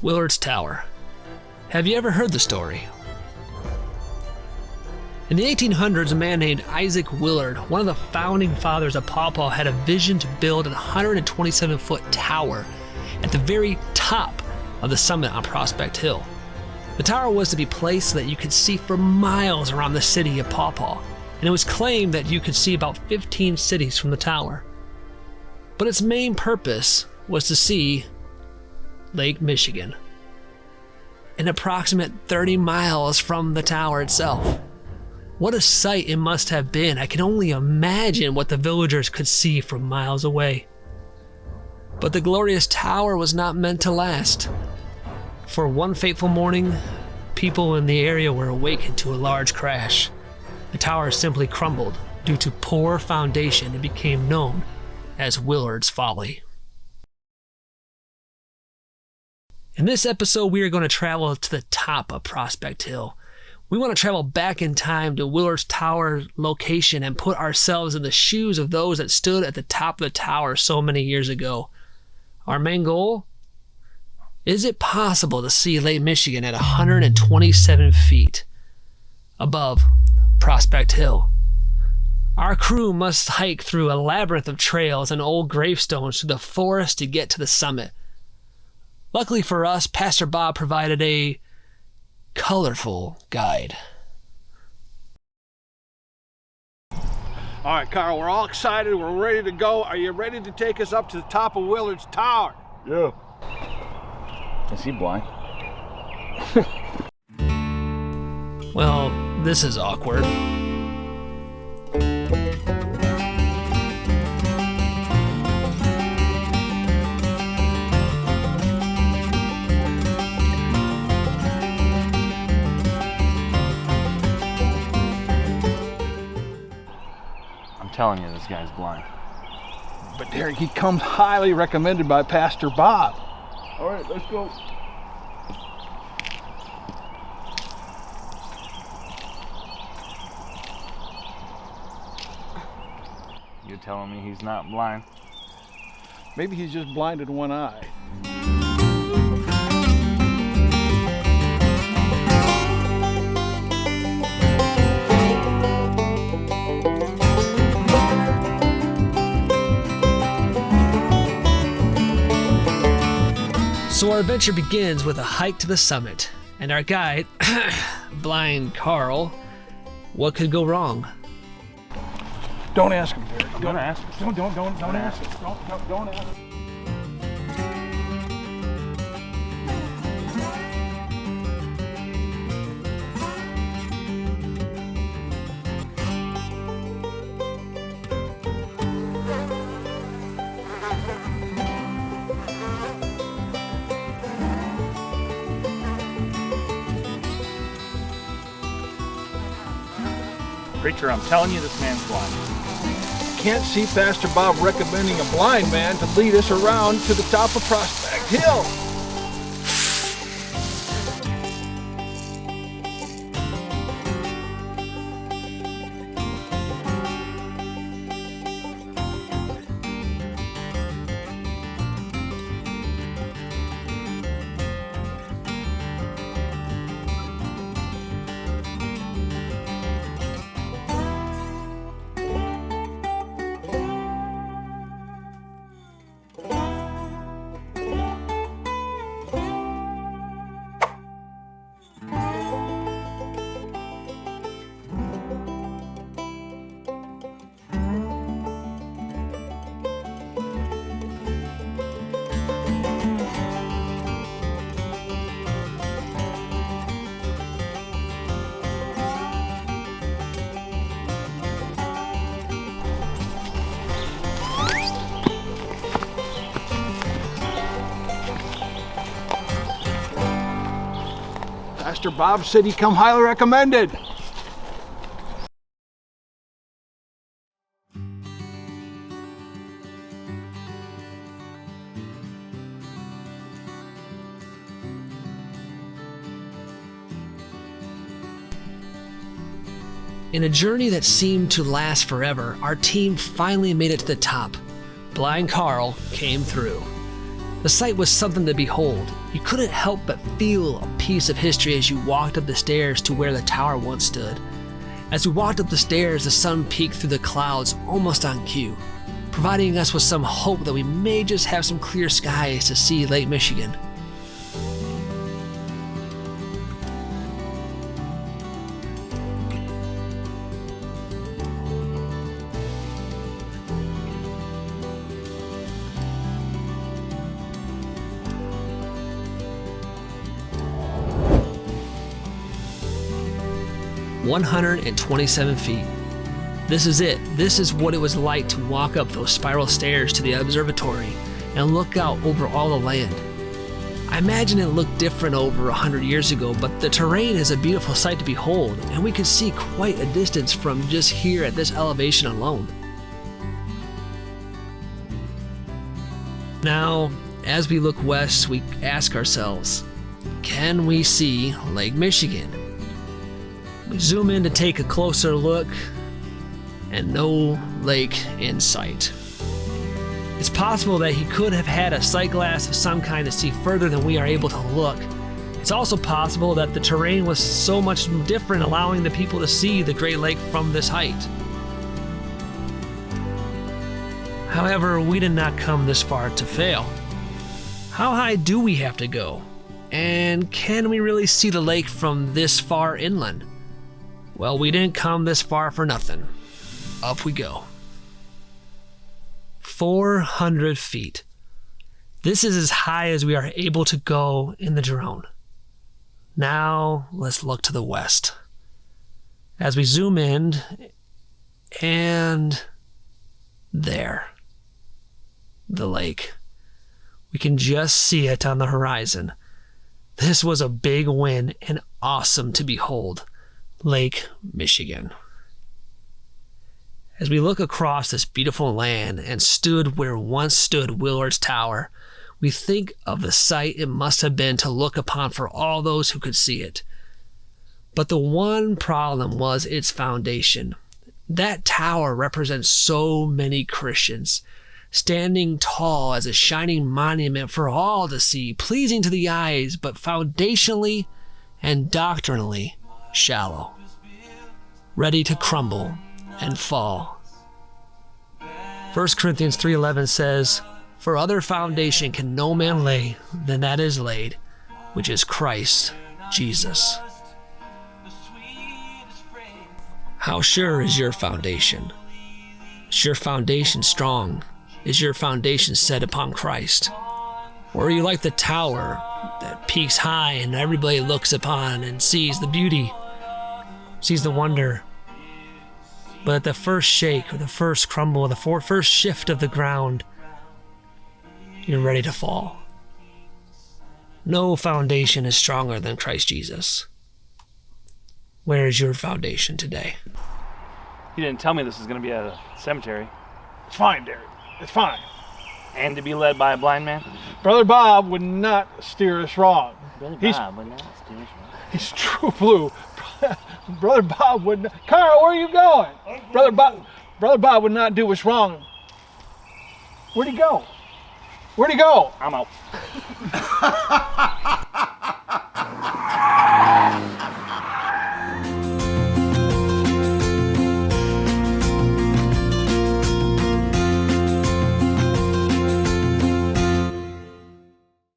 Willards Tower. Have you ever heard the story? In the 1800s, a man named Isaac Willard, one of the founding fathers of Paw Paw, had a vision to build a 127-foot tower at the very top of the summit on Prospect Hill. The tower was to be placed so that you could see for miles around the city of Paw Paw, and it was claimed that you could see about 15 cities from the tower. But its main purpose was to see Lake Michigan, an approximate 30 miles from the tower itself. What a sight it must have been. I can only imagine what the villagers could see from miles away. But the glorious tower was not meant to last. For one fateful morning, people in the area were awakened to a large crash. The tower simply crumbled due to poor foundation and became known as Willard's Folly. In this episode, we are going to travel to the top of Prospect Hill. We want to travel back in time to Willard's Tower location and put ourselves in the shoes of those that stood at the top of the tower so many years ago. Our main goal? Is it possible to see Lake Michigan at 127 feet above Prospect Hill? Our crew must hike through a labyrinth of trails and old gravestones through the forest to get to the summit. Luckily for us, Pastor Bob provided a colorful guide. All right, Carl, we're all excited. We're ready to go. Are you ready to take us up to the top of Willards Tower? Yeah. Is he blind? Well, this is awkward. I'm telling you, this guy's blind. But there he comes, highly recommended by Pastor Bob. All right, let's go. You're telling me he's not blind? Maybe he's just blind in one eye. So our adventure begins with a hike to the summit, and our guide, blind Carl, what could go wrong? Don't ask him, Derek. I'm gonna ask him. Don't ask him. Don't ask him. Preacher, I'm telling you, this man's blind. Can't see Pastor Bob recommending a blind man to lead us around to the top of Prospect Hill. Pastor Bob said he come highly recommended. In a journey that seemed to last forever, our team finally made it to the top. Blind Carl came through. The sight was something to behold. You couldn't help but feel a piece of history as you walked up the stairs to where the tower once stood. As we walked up the stairs, the sun peeked through the clouds almost on cue, providing us with some hope that we may just have some clear skies to see Lake Michigan. "127 feet. This is it. This is what it was like to walk up those spiral stairs to the observatory and look out over all the land. I imagine it looked different over 100 years ago, but the terrain is a beautiful sight to behold, and we could see quite a distance from just here at this elevation alone. Now, as we look west, we ask ourselves, can we see Lake Michigan? We zoom in to take a closer look, and no lake in sight. It's possible that he could have had a sight glass of some kind to see further than we are able to look. It's also possible that the terrain was so much different, allowing the people to see the Great Lake from this height. However, we did not come this far to fail. How high do we have to go? And can we really see the lake from this far inland? Well, we didn't come this far for nothing. Up we go. 400 feet. This is as high as we are able to go in the drone. Now, let's look to the west. As we zoom in, and there, the lake. We can just see it on the horizon. This was a big win and awesome to behold. Lake Michigan. As we look across this beautiful land and stood where once stood Willards Tower, we think of the sight it must have been to look upon for all those who could see it. But the one problem was its foundation. That tower represents so many Christians, standing tall as a shining monument for all to see, pleasing to the eyes, but foundationally and doctrinally shallow, ready to crumble and fall. 1 Corinthians 3:11 says, "For other foundation can no man lay than that is laid, which is Christ Jesus." How sure is your foundation? Is your foundation strong? Is your foundation set upon Christ? Or are you like the tower that peaks high and everybody looks upon and sees the beauty, sees the wonder, but at the first shake or the first crumble or the first shift of the ground, you're ready to fall? No foundation is stronger than Christ Jesus. Where is your foundation today? You didn't tell me this is going to be a cemetery. It's fine, Derek. It's fine. And to be led by a blind man? Brother Bob would not steer us wrong. He's true blue. Brother Bob would not. Carl, where are you going? Brother Bob would not do us wrong. Where'd he go? Where'd he go? I'm out.